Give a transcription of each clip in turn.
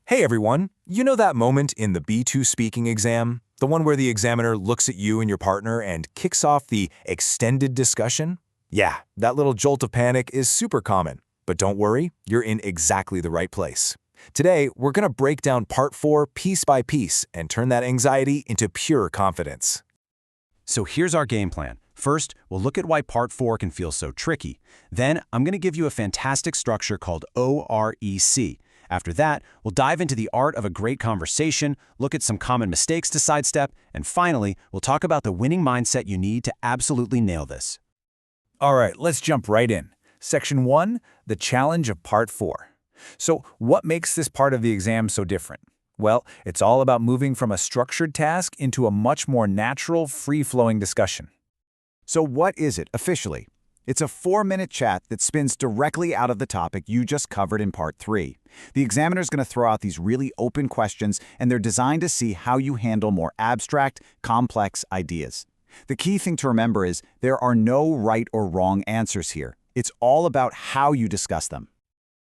Hey everyone, you know that moment in the B2 speaking exam? The one where the examiner looks at you and your partner and kicks off the extended discussion? Yeah, that little jolt of panic is super common. But don't worry, you're in exactly the right place. Today, we're going to break down part 4 piece by piece and turn that anxiety into pure confidence. So here's our game plan. First, we'll look at why part 4 can feel so tricky. Then, I'm going to give you a fantastic structure called OREC. After that, we'll dive into the art of a great conversation, look at some common mistakes to sidestep, and finally, we'll talk about the winning mindset you need to absolutely nail this. All right, let's jump right in. Section 1, the challenge of part 4. So what makes this part of the exam so different? Well, it's all about moving from a structured task into a much more natural, free-flowing discussion. So what is it officially? It's a 4-minute chat that spins directly out of the topic you just covered in part 3. The examiner's going to throw out these really open questions, and they're designed to see how you handle more abstract, complex ideas. The key thing to remember is there are no right or wrong answers here. It's all about how you discuss them.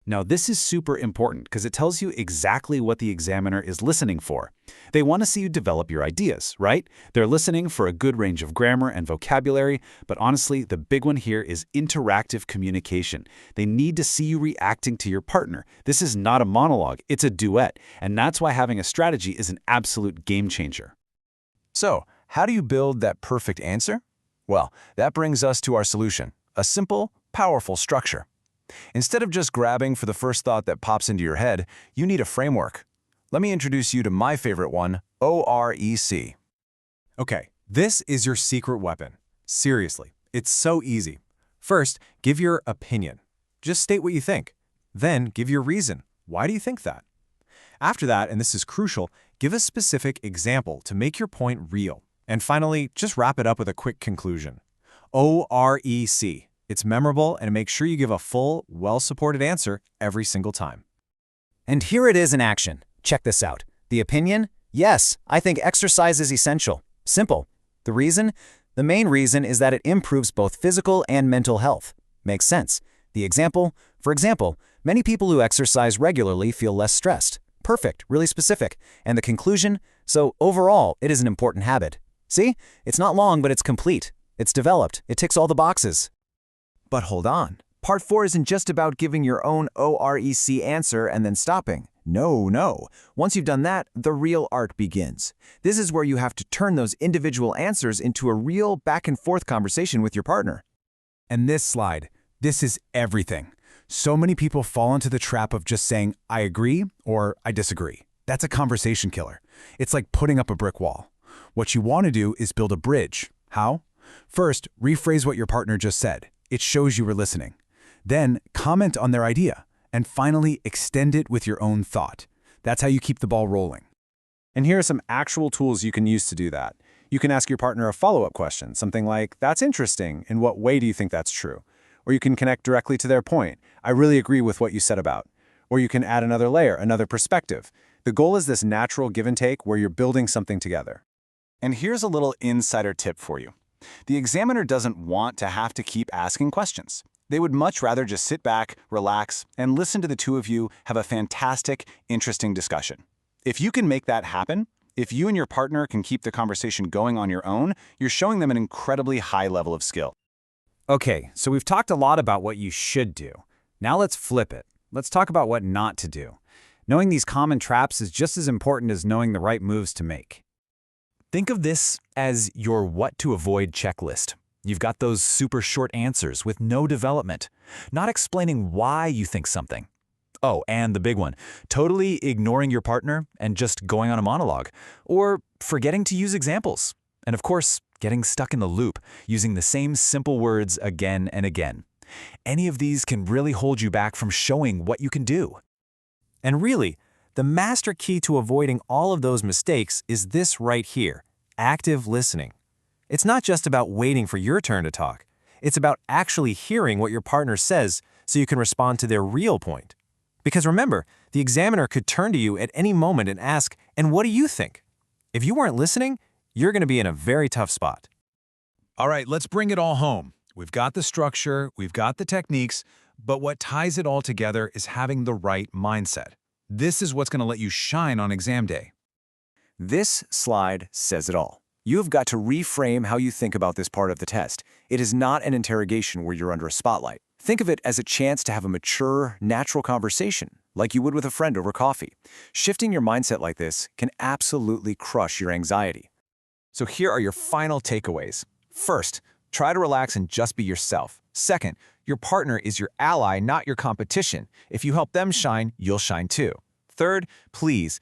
Now, this is super important because it tells you exactly what the examiner is listening for. They want to see you develop your ideas, right? They're listening for a good range of grammar and vocabulary, but honestly, the big one here is interactive communication. They need to see you reacting to your partner. This is not a monologue, it's a duet, and that's why having a strategy is an absolute game changer. So, how do you build that perfect answer? Well, that brings us to our solution, a simple, powerful structure. Instead of just grabbing for the first thought that pops into your head, you need a framework. Let me introduce you to my favorite one, OREC. Okay, this is your secret weapon. Seriously, it's so easy. First, give your opinion. Just state what you think. Then, give your reason. Why do you think that? After that, and this is crucial, give a specific example to make your point real. And finally, just wrap it up with a quick conclusion. OREC. It's memorable, and make sure you give a full, well-supported answer every single time. And here it is in action. Check this out. The opinion? Yes, I think exercise is essential. Simple. The reason? The main reason is that it improves both physical and mental health. Makes sense. The example? For example, many people who exercise regularly feel less stressed. Perfect, really specific. And the conclusion? So overall, it is an important habit. See? It's not long, but it's complete. It's developed. It ticks all the boxes. But hold on. Part 4 isn't just about giving your own OREC answer and then stopping. No. Once you've done that, the real art begins. This is where you have to turn those individual answers into a real back-and-forth conversation with your partner. And this slide, this is everything. So many people fall into the trap of just saying, I agree or I disagree. That's a conversation killer. It's like putting up a brick wall. What you want to do is build a bridge. How? First, rephrase what your partner just said. It shows you were listening. Then, comment on their idea. And finally, extend it with your own thought. That's how you keep the ball rolling. And here are some actual tools you can use to do that. You can ask your partner a follow-up question, something like, that's interesting. In what way do you think that's true? Or you can connect directly to their point. I really agree with what you said about. Or you can add another layer, another perspective. The goal is this natural give and take where you're building something together. And here's a little insider tip for you. The examiner doesn't want to have to keep asking questions. They would much rather just sit back, relax, and listen to the two of you have a fantastic, interesting discussion. If you can make that happen, if you and your partner can keep the conversation going on your own, you're showing them an incredibly high level of skill. Okay, so we've talked a lot about what you should do. Now let's flip it. Let's talk about what not to do. Knowing these common traps is just as important as knowing the right moves to make. Think of this as your what to avoid checklist. You've got those super short answers with no development, not explaining why you think something. Oh, and the big one, totally ignoring your partner and just going on a monologue, or forgetting to use examples. And of course, getting stuck in the loop, using the same simple words again and again. Any of these can really hold you back from showing what you can do. And really, the master key to avoiding all of those mistakes is this right here, active listening. It's not just about waiting for your turn to talk. It's about actually hearing what your partner says so you can respond to their real point. Because remember, the examiner could turn to you at any moment and ask, and what do you think? If you weren't listening, you're going to be in a very tough spot. All right, let's bring it all home. We've got the structure, we've got the techniques, but what ties it all together is having the right mindset. This is what's going to let you shine on exam day. This slide says it all. You have got to reframe how you think about this part of the test. It is not an interrogation where you're under a spotlight. Think of it as a chance to have a mature, natural conversation, like you would with a friend over coffee. Shifting your mindset like this can absolutely crush your anxiety. So here are your final takeaways. First, try to relax and just be yourself. Second, your partner is your ally, not your competition. If you help them shine, you'll shine too. Third, please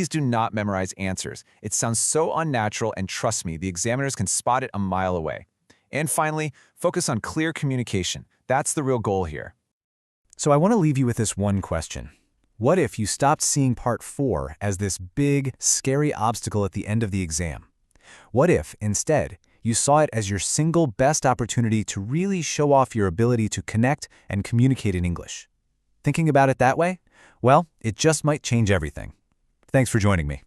do not memorize answers. It sounds so unnatural, and trust me, the examiners can spot it a mile away. And finally, focus on clear communication. That's the real goal here. So I want to leave you with this one question. What if you stopped seeing Part 4 as this big, scary obstacle at the end of the exam? What if, instead, you saw it as your single best opportunity to really show off your ability to connect and communicate in English? Thinking about it that way? Well, it just might change everything. Thanks for joining me.